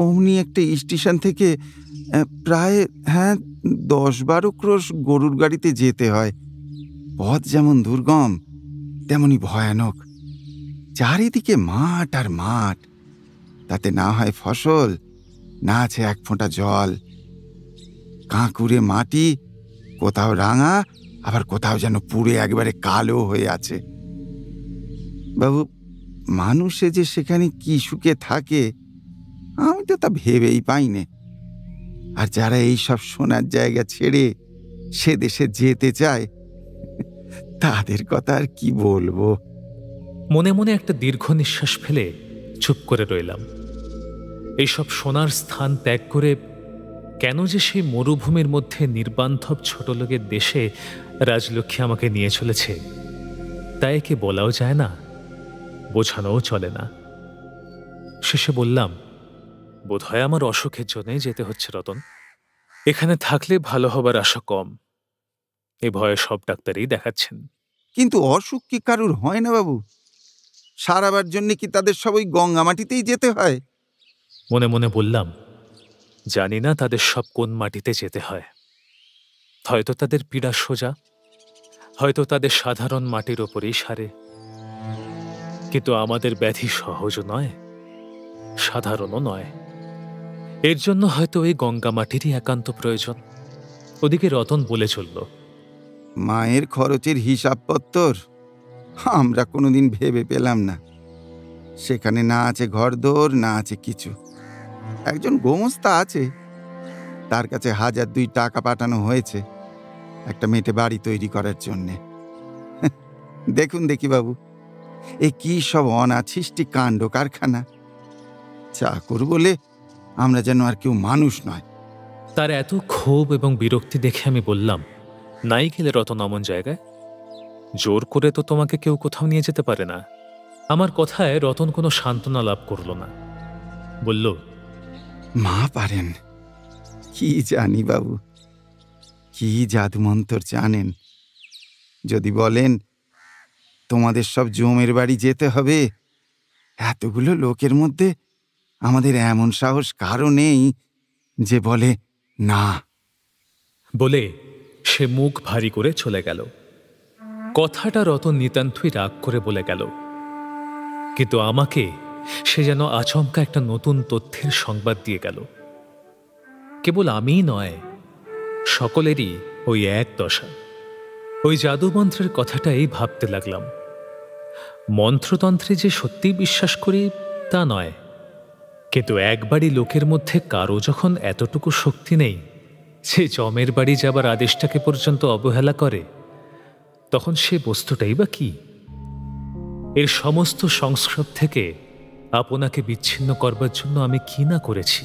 অমনি একটা স্টেশন থেকে প্রায় 10-12 ক্রোশ গরুর গাড়িতে যেতে হয়। পথ যেমন দুর্গম তেমনি ভয়ানক। চারিদিকে মাঠ আর মাঠ, তাতে না হয় ফসল, না আছে এক ফোঁটা জল। কাঁকুড়ে মাটি, কোথাও রাঙা, আবার কোথাও যেন পুড়ে একবারে কালো হয়ে আছে। বাবু, মানুষে যে সেখানে কি সুখে থাকে আমি তো তা ভেবেই পাইনে। আর যারা এই সব সোনার জায়গা ছেড়ে সে দেশে যেতে চায় তাদের কথা আর কি বলবো। মনে মনে একটা দীর্ঘ নিঃশ্বাস ফেলে চুপ করে রইলাম। এইসব সোনার স্থান ত্যাগ করে কেন যে সেই মরুভূমির মধ্যে নির্বান্ধব ছোট লোকের দেশে রাজলক্ষ্মী আমাকে নিয়ে চলেছে, তাই কি বলাও যায় না, বোঝানোও চলে না। শেষে বললাম, বোধহয় আমার অসুখের জন্যই যেতে হচ্ছে রতন। এখানে থাকলে ভালো হবার আশা কম। এ ভয়ে সব ডাক্তারই দেখাচ্ছেন। কিন্তু অসুখ কি কারুর হয় না বাবু? সারাবার জন্য কি তাদের সব ওই গঙ্গা মাটিতেই যেতে হয়? মনে মনে বললাম, জানি না তাদের সব কোন মাটিতে যেতে হয়। হয়তো তাদের পীড়া সোজা, হয়তো তাদের সাধারণ মাটির ওপরেই সারে। কিন্তু আমাদের ব্যাধি সহজ নয়, সাধারণও নয়। এর জন্য হয়তো ওই গঙ্গা মাটিরই একান্ত প্রয়োজন। ওদিকে রতন বলে চলল, মায়ের খরচের হিসাবপত্তর আমরা কোনোদিন ভেবে পেলাম না। সেখানে না আছে ঘরদোর, না আছে কিছু। একজন গোমস্তা আছে, তার কাছে 1000-2 টাকা পাঠানো হয়েছে একটা মেটে বাড়ি তৈরি করার জন্যে। দেখুন দেখি বাবু, এ কি সব অনাছিষ্টি কাণ্ড কারখানা। চাকর বলে আমরা যেন আর কেউ মানুষ নয়। তার এত ক্ষোভ এবং বিরক্তি দেখে আমি বললাম, নাই গেলে রতন অমন জায়গায়? জোর করে তো তোমাকে কেউ কোথাও নিয়ে যেতে পারে না। আমার কথায় রতন কোনো সান্ত্বনা লাভ করল না। বলল, মা পারেন। কি জানি বাবু, কি জাদুমন্তর জানেন। যদি বলেন তোমাদের সব জমের বাড়ি যেতে হবে, এতগুলো লোকের মধ্যে আমাদের এমন সাহস কারও নেই যে বলে না। বলে সে মুখ ভারী করে চলে গেল। কথাটা রতন নিতান্তই রাগ করে বলে গেল, কিন্তু আমাকে সে যেন আচমকা একটা নতুন তথ্যের সংবাদ দিয়ে গেল। কেবল আমিই নয়, সকলেরই ওই এক দশা। ওই জাদুমন্ত্রের কথাটাই ভাবতে লাগলাম। মন্ত্রতন্ত্রে যে সত্যি বিশ্বাস করি তা নয়, কিন্তু একবারই লোকের মধ্যে কারো যখন এতটুকু শক্তি নেই সে জমের বাড়ি যাবার আদেশটাকে পর্যন্ত অবহেলা করে, তখন সে বস্তুটাই বা কি? এর সমস্ত সংস্রব থেকে আপনাকে বিচ্ছিন্ন করবার জন্য আমি কি না করেছি।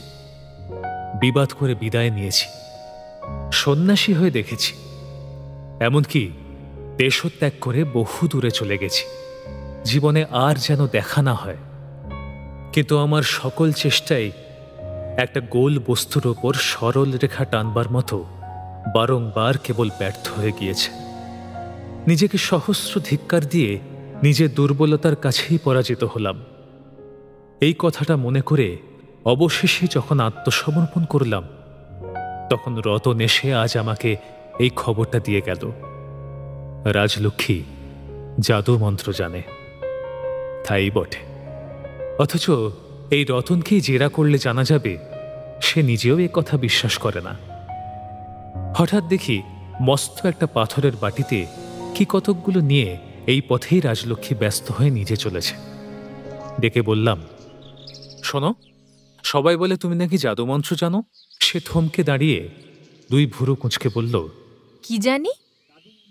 বিবাদ করে বিদায় নিয়েছি, সন্ন্যাসী হয়ে দেখেছি, এমনকি দেশত্যাগ করে বহু দূরে চলে গেছি, জীবনে আর যেন দেখা না হয়। কিন্তু আমার সকল চেষ্টাই একটা গোল বস্তুর ওপর সরল রেখা টানবার মতো বারংবার কেবল ব্যর্থ হয়ে গিয়েছে। নিজেকে সহস্র ধিক্কার দিয়ে নিজের দুর্বলতার কাছেই পরাজিত হলাম। এই কথাটা মনে করে অবশেষে যখন আত্মসমর্পণ করলাম, তখন রতন এসে আজ আমাকে এই খবরটা দিয়ে গেল। রাজলক্ষ্মী জাদু মন্ত্র জানে, তাই বটে। অথচ এই রতনকেই জেরা করলে জানা যাবে সে নিজেও এ কথা বিশ্বাস করে না। হঠাৎ দেখি মস্ত একটা পাথরের বাটিতে কি কতকগুলো নিয়ে এই পথেই রাজলক্ষ্মী ব্যস্ত হয়ে নিজে চলেছে। ডেকে বললাম, শোনো, সবাই বলে তুমি নাকি জাদুমন্ত্র জানো। সে থমকে দাঁড়িয়ে 2 ভুরু কুঁচকে বলল, কি জানি?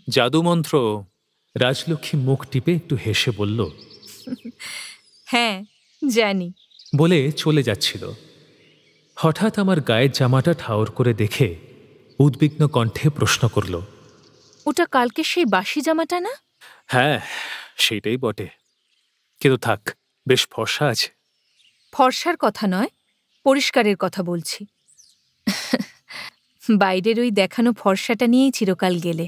জাদুমন্ত্র। রাজলক্ষ্মী মুখ টিপে একটু হেসে বলল, হ্যাঁ জানি। বলে চলে যাচ্ছিল। হঠাৎ আমার গায়ের জামাটা ঠাউর করে দেখে উদ্বিগ্ন কণ্ঠে প্রশ্ন করল, ওটা কালকে সেই বাসি জামাটা না? হ্যাঁ, সেইটাই বটে, কিন্তু থাক, বেশ ফর্সা আছে। ফর্সার কথা নয়, পরিষ্কারের কথা বলছি। বাইরের ওই দেখানো ফর্সাটা নিয়েই চিরকাল গেলে।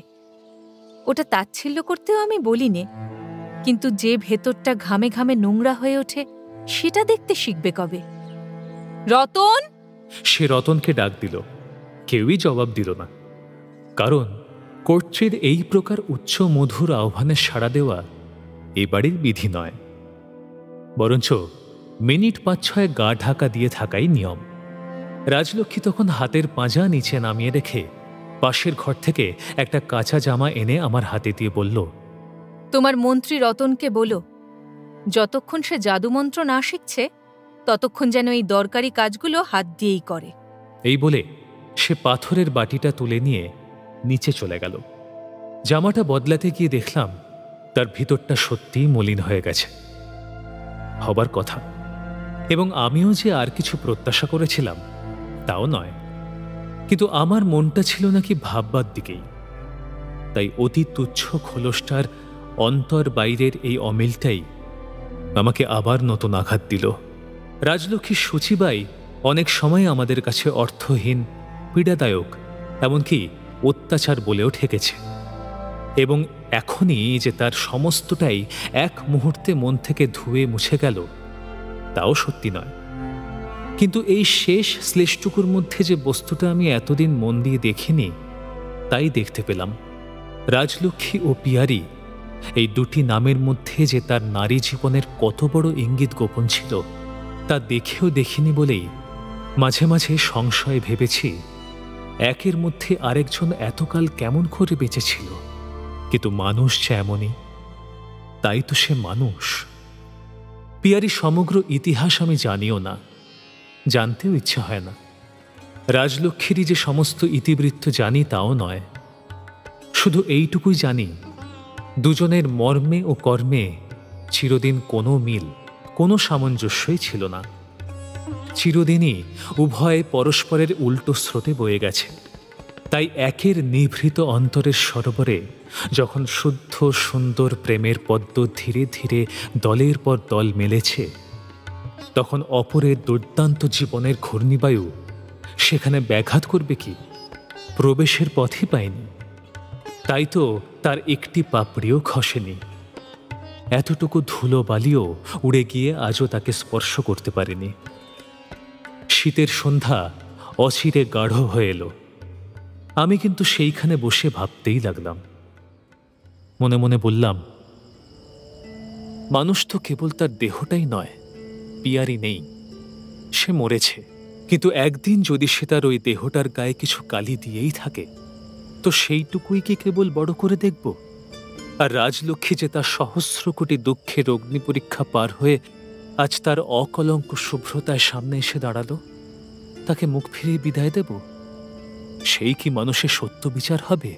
ওটা তাচ্ছিল্য করতেও আমি বলিনে, কিন্তু যে ভেতরটা ঘামে ঘামে নোংরা হয়ে ওঠে সেটা দেখতে শিখবে কবে? রতন! সে রতনকে ডাক দিল, কেউই জবাব দিল না। কারণ কর্ত্রীর এই প্রকার উচ্চ মধুর আহ্বানে সাড়া দেওয়া এ বাড়ির বিধি নয়, বরঞ্চ মিনিট ৫-৬ গা ঢাকা দিয়ে থাকাই নিয়ম। রাজলক্ষ্মী তখন হাতের পাঁজা নিচে নামিয়ে রেখে পাশের ঘর থেকে একটা কাঁচা জামা এনে আমার হাতে দিয়ে বলল, তোমার মন্ত্রী রতনকে বলো, যতক্ষণ সে জাদুমন্ত্র না শিখছে ততক্ষণ যেন এই দরকারি কাজগুলো হাত দিয়েই করে। এই বলে সে পাথরের বাটিটা তুলে নিয়ে নিচে চলে গেল। জামাটা বদলাতে গিয়ে দেখলাম তার ভিতরটা সত্যিই মলিন হয়ে গেছে, হবার কথা। এবং আমিও যে আর কিছু প্রত্যাশা করেছিলাম তাও নয়, কিন্তু আমার মনটা ছিল নাকি ভাববার দিকেই। তাই অতি তুচ্ছ খোলসটার অন্তর বাইরের এই অমিলটাই আমাকে আবার নতুন আঘাত দিল। রাজলক্ষ্মীর সূচিবাই অনেক সময় আমাদের কাছে অর্থহীন, পীড়াদায়ক, এমনকি অত্যাচার বলেও ঠেকেছে, এবং এখনই যে তার সমস্তটাই এক মুহূর্তে মন থেকে ধুয়ে মুছে গেল তাও সত্যি নয়। কিন্তু এই শেষ শ্লেষটুকুর মধ্যে যে বস্তুটা আমি এতদিন মন দিয়ে দেখিনি তাই দেখতে পেলাম। রাজলক্ষ্মী ও পিয়ারি এই দুটি নামের মধ্যে যে তার নারী জীবনের কত বড় ইঙ্গিত গোপন ছিল তা দেখেও দেখিনি বলেই মাঝে মাঝে সংশয়ে ভেবেছি, একের মধ্যে আরেকজন এতকাল কেমন করে বেঁচেছিল। কিন্তু মানুষ যে এমনই, তাই তো সে মানুষ। পিয়ারি সমগ্র ইতিহাস আমি জানিও না, জানতেও ইচ্ছা হয় না। রাজলক্ষ্মীরই যে সমস্ত ইতিবৃত্ত জানি তাও নয়, শুধু এইটুকুই জানি, দুজনের মর্মে ও কর্মে চিরদিন কোনো মিল, কোনো সামঞ্জস্যই ছিল না। চিরদিনই উভয়ে পরস্পরের উল্টো স্রোতে বয়ে গেছে। তাই একের নিভৃত অন্তরের সরোবরে যখন শুদ্ধ সুন্দর প্রেমের পদ্ম ধীরে ধীরে দলের পর দল মেলেছে, তখন অপরের দুর্দান্ত জীবনের ঘূর্ণিবায়ু সেখানে ব্যাঘাত করবে কি? প্রবেশের পথই পায়নি। তাই তো তার একটি পাপড়িও খসেনি, এতটুকু ধুলো বালিও উড়ে গিয়ে আজও তাকে স্পর্শ করতে পারেনি। শীতের সন্ধ্যা অচিরে গাঢ় হয়ে এলো। আমি কিন্তু সেইখানে বসে ভাবতেই লাগলাম। মনে মনে বললাম, মানুষ তো কেবল তার দেহটাই নয়, পিয়ারি নেই, সে মরেছে। কিন্তু একদিন যদি সে তার ওই দেহটার গায়ে কিছু কালি দিয়েই থাকে, তো সেইটুকুই কি কেবল বড় করে দেখব? আর রাজলক্ষ্মী যে তার সহস্র কোটি দুঃখের অগ্নি পরীক্ষা পার হয়ে আজ তার অকলঙ্ক শুভ্রতায় সামনে এসে দাঁড়ালো, তাকে মুখ ফিরিয়ে বিদায় দেব? সেই কি মানুষের সত্য বিচার হবে?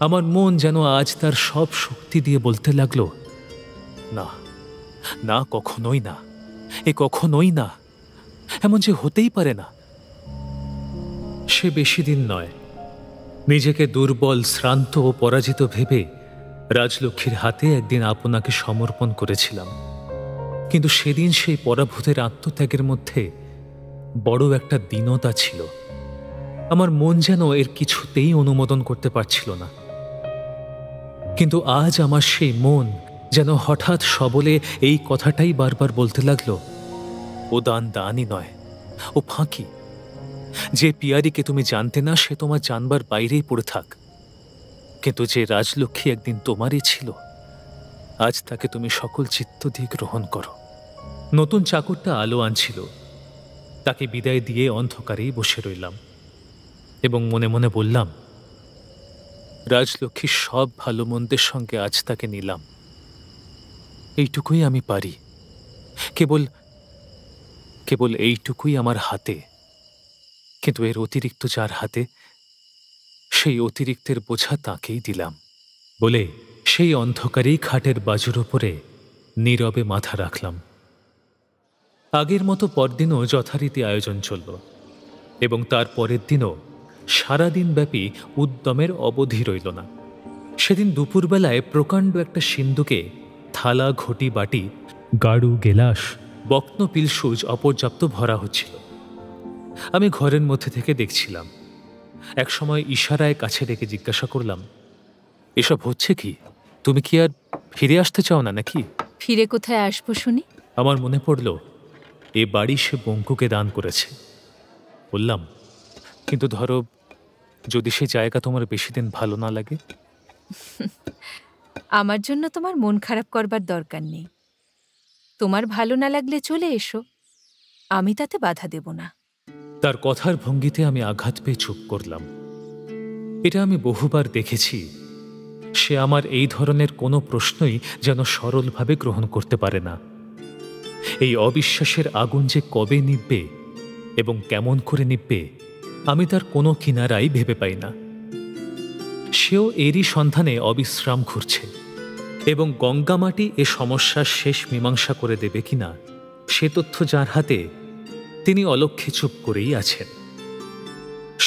আমার মন যেন আজ তার সব শক্তি দিয়ে বলতে লাগলো, না না, কখনোই না, এ কখনোই না, এমন যে হতেই পারে না। সে বেশি দিন নয়, নিজেকে দুর্বল, শ্রান্ত ও পরাজিত ভেবে রাজলক্ষ্মীর হাতে একদিন আপনাকে সমর্পণ করেছিলাম। কিন্তু সেদিন সেই পরাভূতের আত্মত্যাগের মধ্যে বড় একটা দীনতা ছিল। আমার মন যেন এর কিছুতেই অনুমোদন করতে পারছিল না। কিন্তু আজ আমার সেই মন যেন হঠাৎ সবলে এই কথাটাই বারবার বলতে লাগলো, ও দানই নয়, ও ফাঁকি। যে পিয়ারিকে তুমি জানতে না, সে তোমার জানবার বাইরেই পড়ে থাক। কিন্তু যে রাজলক্ষ্মী একদিন তোমারই ছিল, আজ তাকে তুমি সকল চিত্ত দিয়ে গ্রহণ করো। নতুন চাকরটা আলো আনছিল, তাকে বিদায় দিয়ে অন্ধকারেই বসে রইলাম এবং মনে মনে বললাম, রাজলক্ষ্মীর সব ভালো মন্দের সঙ্গে আজ তাকে নিলাম। এইটুকুই আমি পারি, কেবল কেবল এইটুকুই আমার হাতে। কিন্তু এর অতিরিক্ত যার হাতে, সেই অতিরিক্তের বোঝা তাকেই দিলাম বলে সেই অন্ধকারেই খাটের বাজুর উপরে নীরবে মাথা রাখলাম। আগের মতো পরদিনও যথারীতি আয়োজন চলল এবং তার পরের দিনও সারাদিন ব্যাপী উদ্যমের অবধি রইল না। সেদিন দুপুরবেলায় প্রকাণ্ড একটা সিন্ধুকে থালা, ঘটি, বাটি, গাড়ু, গেলাস, বক্ন, পিলসুজ অপর্যাপ্ত ভরা হচ্ছিল। আমি ঘরের মধ্যে থেকে দেখছিলাম। এক সময় ইশারায় কাছে ডেকে জিজ্ঞাসা করলাম, এসব হচ্ছে কি? তুমি কি আর ফিরে আসতে চাও না নাকি? ফিরে কোথায় আসবো শুনি? আমার মনে পড়ল এ বাড়ি সে বঙ্কুকে দান করেছে। বললাম, কিন্তু ধরো যদি সে জায়গা তোমার বেশি দিন ভালো না লাগে? আমার জন্য তোমার মন খারাপ করবার দরকার নেই। তোমার ভালো না লাগলে চলে এসো, আমি তাতে বাধা দেব না। তার কথার ভঙ্গিতে আমি আঘাত পেয়ে চুপ করলাম। এটা আমি বহুবার দেখেছি, সে আমার এই ধরনের কোনো প্রশ্নই যেন সরলভাবে গ্রহণ করতে পারে না। এই অবিশ্বাসের আগুন যে কবে নিববে এবং কেমন করে নিববে আমি তার কোনো কিনারাই ভেবে পাই না। সেও এরই সন্ধানে অবিশ্রাম ঘুরছে এবং গঙ্গামাটি এ সমস্যার শেষ মীমাংসা করে দেবে কিনা সে তথ্য যার হাতে, তিনি অলক্ষ্যে চুপ করেই আছেন।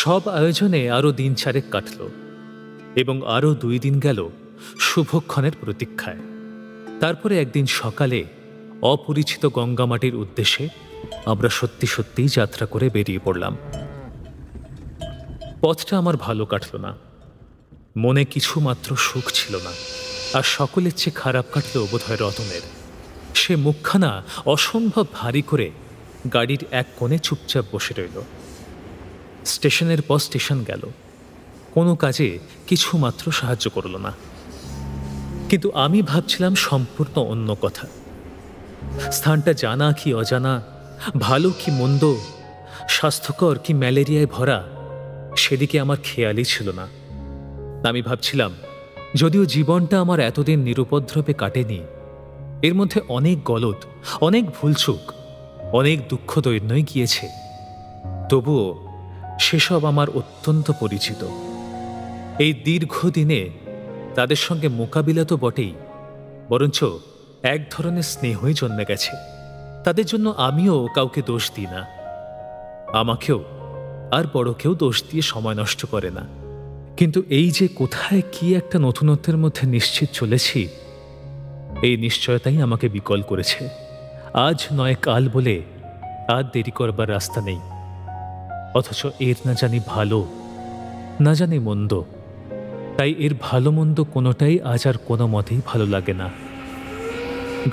সব আয়োজনে আরও দিন 4 কাটল এবং আরও 2 দিন গেল শুভক্ষণের প্রতীক্ষায়। তারপরে একদিন সকালে অপরিচিত গঙ্গামাটির উদ্দেশ্যে আমরা সত্যি সত্যিই যাত্রা করে বেরিয়ে পড়লাম। পথটা আমার ভালো কাটল না, মনে কিছু মাত্র সুখ ছিল না। আর সকলের চেয়ে খারাপ কাটল বোধহয় রতনের। সে মুখখানা অসম্ভব ভারী করে গাড়ির এক কোণে চুপচাপ বসে রইল। স্টেশনের পর স্টেশন গেল, কোনো কাজে কিছু মাত্র সাহায্য করল না। কিন্তু আমি ভাবছিলাম সম্পূর্ণ অন্য কথা। স্থানটা জানা কি অজানা, ভালো কি মন্দ, স্বাস্থ্যকর কি ম্যালেরিয়ায় ভরা, সেদিকে আমার খেয়ালই ছিল না। আমি ভাবছিলাম, যদিও জীবনটা আমার এতদিন নিরুপদ্রবে কাটেনি, এর মধ্যে অনেক গলদ, অনেক ভুলচুক, অনেক দুঃখ দৈন্যই গিয়েছে, তবুও সেসব আমার অত্যন্ত পরিচিত। এই দীর্ঘদিনে তাদের সঙ্গে মোকাবিলা তো বটেই, বরঞ্চ এক ধরনের স্নেহই জন্মে গেছে। তাদের জন্য আমিও কাউকে দোষ দিই না, আমাকেও আর বড় কেউ দোষ দিয়ে সময় নষ্ট করে না। কিন্তু এই যে কোথায় কি একটা নতুনত্বের মধ্যে নিশ্চিত চলেছি, এই নিশ্চয়তাই আমাকে বিকল করেছে। আজ নয় কাল বলে আর দেরি করবার রাস্তা নেই, অথচ এর না জানি ভালো, না জানি মন্দ। তাই এর ভালো মন্দ কোনোটাই আজ আর কোনো মতেই ভালো লাগে না।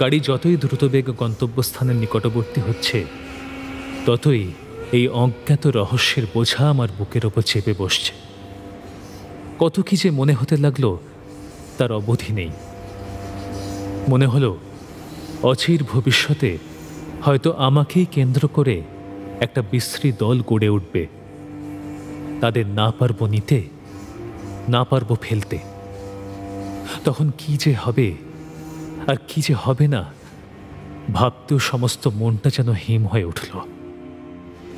গাড়ি যতই দ্রুতবেগ গন্তব্যস্থানের নিকটবর্তী হচ্ছে, ততই এই অজ্ঞাত রহস্যের বোঝা আমার বুকের ওপর চেপে বসছে। কত কি যে মনে হতে লাগলো তার অবধি নেই। মনে হলো অচির ভবিষ্যতে হয়তো আমাকেই কেন্দ্র করে একটা বিশ্রী দল গড়ে উঠবে। তাদের না পারবো নিতে, না পারবো ফেলতে। তখন কি যে হবে আর কি যে হবে না, ভাবতেও সমস্ত মনটা যেন হিম হয়ে উঠল।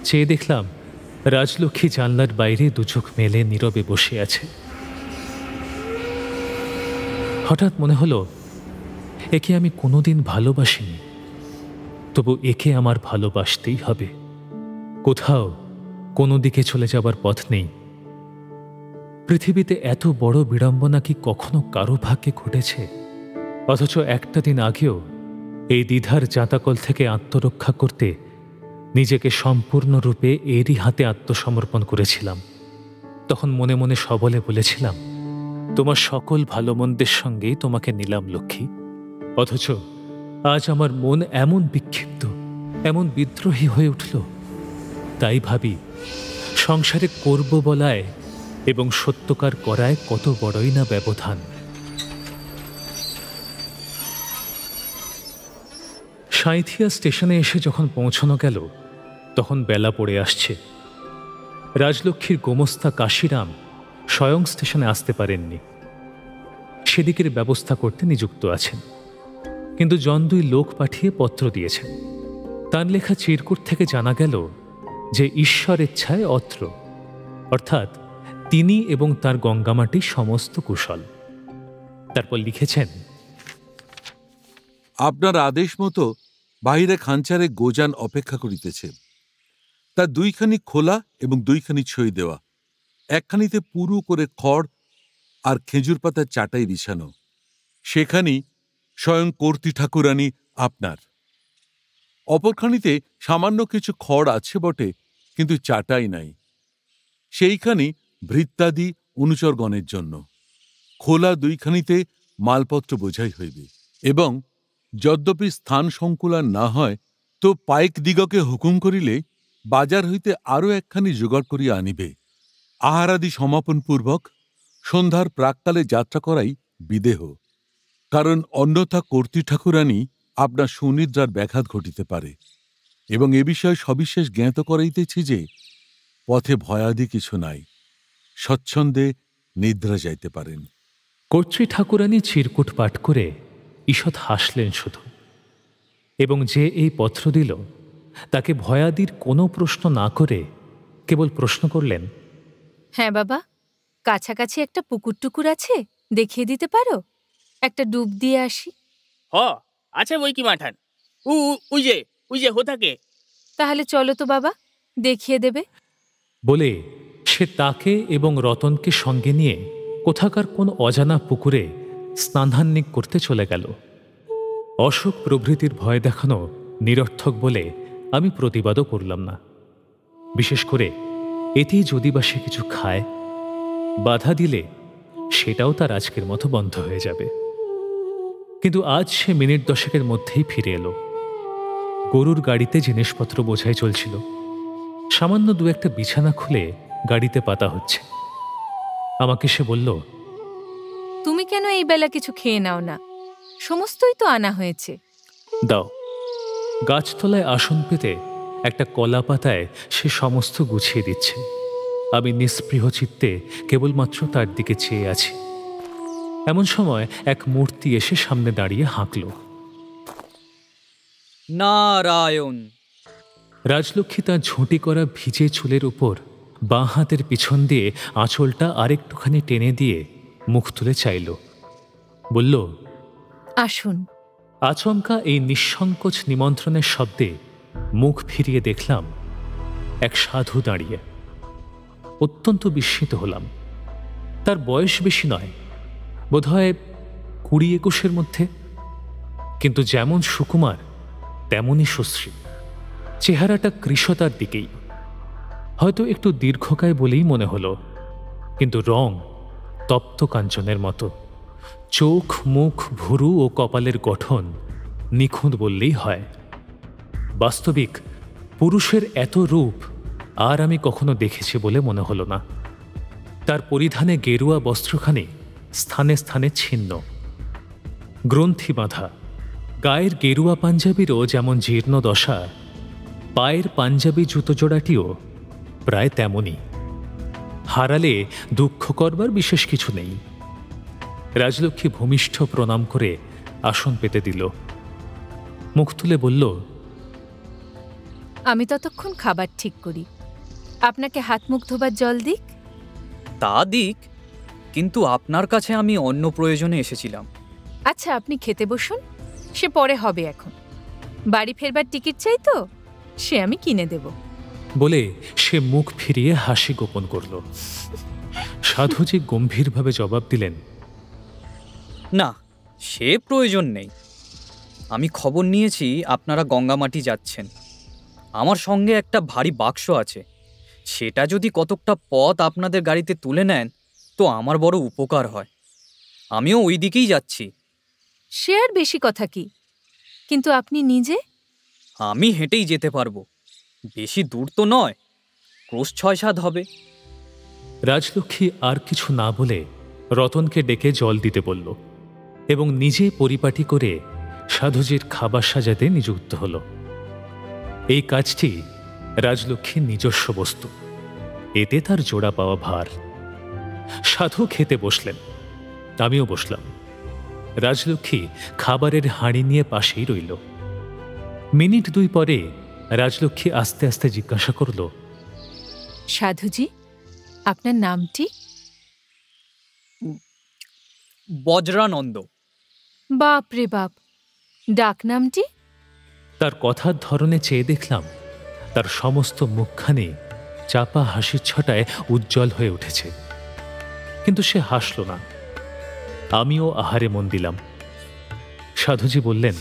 চেয়ে দেখলাম রাজলক্ষ্মী জানলার বাইরে দুচোখ মেলে নীরবে বসে আছে। হঠাৎ মনে হলো, একে আমি কোনোদিন ভালোবাসিনি, তবু একে আমার ভালোবাসতেই হবে। কোথাও কোনো দিকে চলে যাবার পথ নেই। পৃথিবীতে এত বড় বিড়ম্বনা কি কখনো কারো ভাগ্যে ঘটেছে? অথচ একটা দিন আগেও এই দ্বিধার জাঁতাকল থেকে আত্মরক্ষা করতে নিজেকে সম্পূর্ণরূপে এরই হাতে আত্মসমর্পণ করেছিলাম। তখন মনে মনে সবলে বলেছিলাম, তোমার সকল ভালো মন্দের সঙ্গেই তোমাকে নিলাম লক্ষ্মী। অথচ আজ আমার মন এমন বিক্ষিপ্ত, এমন বিদ্রোহী হয়ে উঠল। তাই ভাবি, সংসারে করব বলায় এবং সত্যকার করায় কত বড়ই না ব্যবধান। সাঁইথিয়া স্টেশনে এসে যখন পৌঁছানো গেল, তখন বেলা পড়ে আসছে। রাজলক্ষ্মীর গোমস্তা কাশিরাম স্বয়ং স্টেশনে আসতে পারেননি, সেদিকের ব্যবস্থা করতে নিযুক্ত আছেন। কিন্তু জন 2 লোক পাঠিয়ে পত্র দিয়েছেন। তার লেখা চিরকুট থেকে জানা গেল যে ঈশ্বর ইচ্ছায় অত্র, অর্থাৎ তিনি এবং তার গঙ্গামাটি সমস্ত কুশল। তারপর লিখেছেন, আপনার আদেশ মতো বাহিরে খাঞ্চারে গোজান অপেক্ষা করিতেছে। তার 2খানি খোলা এবং 2খানি ছই দেওয়া, একখানিতে পুরু করে খড় আর খেজুর পাতার চাটাই বিছানো। সেখানি স্বয়ং কর্ত্রী ঠাকুরানী আপনার। অপরখানিতে সামান্য কিছু খড় আছে বটে, কিন্তু চাটাই নাই। সেইখানি ভৃত্যাদি অনুচরগণের জন্য। খোলা 2খানিতে মালপত্র বোঝাই হইবে, এবং যদ্যপি স্থান সংকুলান না হয়, তো পাইক দিগকে হুকুম করিলে বাজার হইতে আরও একখানি জোগাড় করিয়া আনিবে। আহারাদি সমাপনপূর্বক সন্ধ্যার প্রাক্কালে যাত্রা করাই বিদেহ, কারণ অন্যথা কর্ত্রী ঠাকুরানী আপনার সুনিদ্রার ব্যাঘাত ঘটিতে পারে। এবং এ বিষয়ে সবিশেষ জ্ঞাত করাইতেছি যে পথে ভয়াদি কিছু নাই, স্বচ্ছন্দে নিদ্রা যাইতে পারেন। কর্ত্রী ঠাকুরানী চিরকুট পাঠ করে ঈষৎ হাসলেন শুধু, এবং যে এই পত্র দিল তাকে ভয়াদির কোনো প্রশ্ন না করে কেবল প্রশ্ন করলেন, হ্যাঁ বাবা, কাছাকাছি একটা পুকুর টুকুর আছে, দেখিয়ে দিতে পারো? একটা ডুব দিয়ে আসি। আছে বই কি মাঠান, উই যে হোথাকে। তাহলে চলো তো বাবা, দেখিয়ে দেবে। বলে সে তাকে এবং রতনকে সঙ্গে নিয়ে কোথাকার কোন অজানা পুকুরে স্নানান্নিক করতে চলে গেল। অশোক প্রভৃতির ভয় দেখানো নিরর্থক বলে আমি প্রতিবাদও করলাম না। বিশেষ করে এতেই যদি বা সে কিছু খায়, বাধা দিলে সেটাও তার আজকের মতো বন্ধ হয়ে যাবে। কিন্তু আজ সে মিনিট 10 মধ্যেই ফিরে এলো। গরুর গাড়িতে জিনিসপত্র বোঝাই চলছিল। সামান্য 2-1 বিছানা খুলে গাড়িতে পাতা হচ্ছে। আমাকে সে বলল, তুমি কেন এই বেলা কিছু খেয়ে নাও না? সমস্তই তো আনা হয়েছে। দাও। গাছতলায় আসন পেতে একটা কলা পাতায় সে সমস্ত গুছিয়ে দিচ্ছে। আমি নিস্পৃহ চিত্তে কেবলমাত্র তার দিকে চেয়ে আছি। এমন সময় এক মূর্তি এসে সামনে দাঁড়িয়ে হাঁকল, নারায়ণ। রাজলক্ষ্মী তাঁর ঝুঁটি করা ভিজে চুলের উপর বাঁ হাতের পিছন দিয়ে আঁচলটা আরেকটুখানি টেনে দিয়ে মুখ তুলে চাইল। বলল, আসুন। আচমকা এই নিঃসংকোচ নিমন্ত্রণের শব্দে মুখ ফিরিয়ে দেখলাম এক সাধু দাঁড়িয়ে। অত্যন্ত বিস্মিত হলাম। তার বয়স বেশি নয়, বোধহয় 20-21 মধ্যে, কিন্তু যেমন সুকুমার তেমনই সুশ্রী। চেহারাটা কৃশতার দিকেই, হয়তো একটু দীর্ঘকায় বলেই মনে হলো, কিন্তু রং তপ্ত কাঞ্চনের মতো। চোখ, মুখ, ভুরু ও কপালের গঠন নিখুঁত বললেই হয়। বাস্তবিক পুরুষের এত রূপ আর আমি কখনো দেখেছি বলে মনে হলো না। তার পরিধানে গেরুয়া বস্ত্রখানি স্থানে স্থানে ছিন্ন, গ্রন্থি বাঁধা। গায়ের গেরুয়া পাঞ্জাবিরও যেমন জীর্ণ দশা, পায়ের পাঞ্জাবি জুতো জোড়াটিও প্রায় তেমনই। হারালে দুঃখ করবার বিশেষ কিছু নেই। রাজলক্ষ্মী ভূমিষ্ঠ প্রণাম করে আসন পেতে দিল। মুখ তুলে বলল, আমি ততক্ষণ খাবার ঠিক করি। আপনাকে হাত মুখ ধোবার জল দিক? তা দিক, কিন্তু আপনার কাছে আমি অন্য প্রয়োজনে এসেছিলাম। আচ্ছা, আপনি খেতে বসুন, সে পরে হবে। এখন বাড়ি ফেরবার টিকিট চাই তো, সে আমি কিনে দেব। বলে সে মুখ ফিরিয়ে হাসি গোপন করল। সাধুজি গম্ভীরভাবে জবাব দিলেন, না, সে প্রয়োজন নেই। আমি খবর নিয়েছি আপনারা গঙ্গামাটি যাচ্ছেন। আমার সঙ্গে একটা ভারী বাক্স আছে, সেটা যদি কতকটা পথ আপনাদের গাড়িতে তুলে নেন তো আমার বড় উপকার হয়। আমিও ওই দিকেই যাচ্ছি। সে আর বেশি কথা কি, কিন্তু আপনি নিজে? আমি হেঁটেই যেতে পারবো, বেশি দূর তো নয়, ক্রোশ 6-7 হবে। রাজলক্ষ্মী আর কিছু না বলে রতনকে ডেকে জল দিতে বলল এবং নিজে পরিপাটি করে সাধুজির খাবার সাজাতে নিযুক্ত হল। এই কাজটি রাজলক্ষ্মীর নিজস্ব বস্তু, এতে তার জোড়া পাওয়া ভার। সাধু খেতে বসলেন, আমিও বসলাম। রাজলক্ষ্মী খাবারের হাঁড়ি নিয়ে পাশেই রইল। মিনিট 2 পরে রাজলক্ষ্মী আস্তে আস্তে জিজ্ঞাসা করল, সাধুজি, আপনার নামটি? বজ্রানন্দ। বাপ রে বাপ, ডাক নামটি? তার কথার ধরনে চেয়ে দেখলাম তার সমস্ত মুখখানি চাপা হাসির ছটায় উজ্জ্বল হয়ে উঠেছে, কিন্তু সে হাসল না। আমিও আহারে মন দিলাম। সাধুজি বললেন,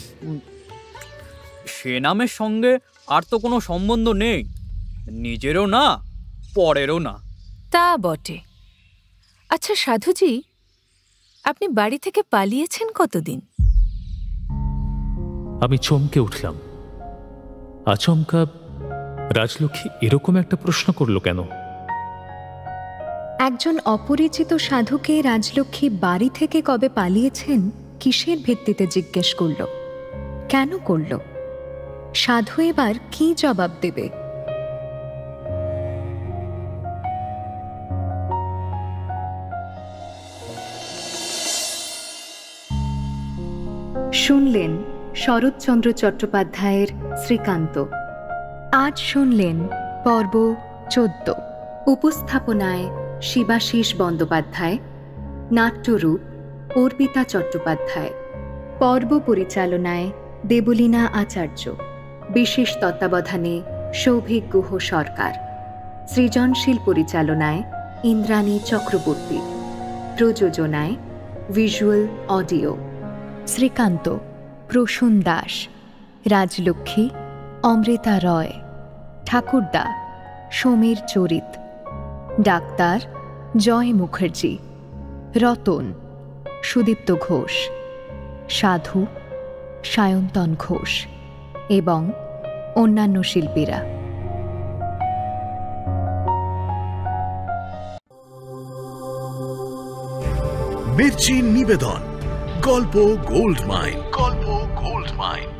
সে নামের সঙ্গে আর তো কোনো সম্বন্ধ নেই, নিজেরও না, পরেরও না। তা বটে। আচ্ছা সাধুজি, আপনি বাড়ি থেকে পালিয়েছেন কতদিন? আমি চমকে উঠলাম। আচমকা রাজলক্ষ্মী এরকম একটা প্রশ্ন করল কেন? একজন অপরিচিত সাধুকে রাজলক্ষ্মী বাড়ি থেকে কবে পালিয়েছেন কিসের ভিত্তিতে জিজ্ঞেস করল, কেন করল? সাধু এবার কি জবাব দেবে? শুনলেন শরৎচন্দ্র চট্টোপাধ্যায়ের শ্রীকান্ত। আজ শুনলেন পর্ব 14। উপস্থাপনায় শিবাশিস বন্দ্যোপাধ্যায়, নাট্যরূপ অর্পিতা চট্টোপাধ্যায়, পর্ব পরিচালনায় দেবলীনা আচার্য, বিশেষ তত্ত্বাবধানে সৌভিক গুহ সরকার, সৃজনশীল পরিচালনায় ইন্দ্রাণী চক্রবর্তী, প্রযোজনায় ভিজুয়াল অডিও। শ্রীকান্ত প্রসূন দাস, রাজলক্ষ্মী অমৃতা রয়, ঠাকুরদা সমীর চরিত, ডাক্তার জয় মুখার্জি, রতন সুদীপ্ত ঘোষ, সাধু সায়ন্তন ঘোষ এবং অন্যান্য শিল্পীরা। মির্চি নিবেদন গল্প গোল্ড মাইন। গল্প গোল্ড মাইন।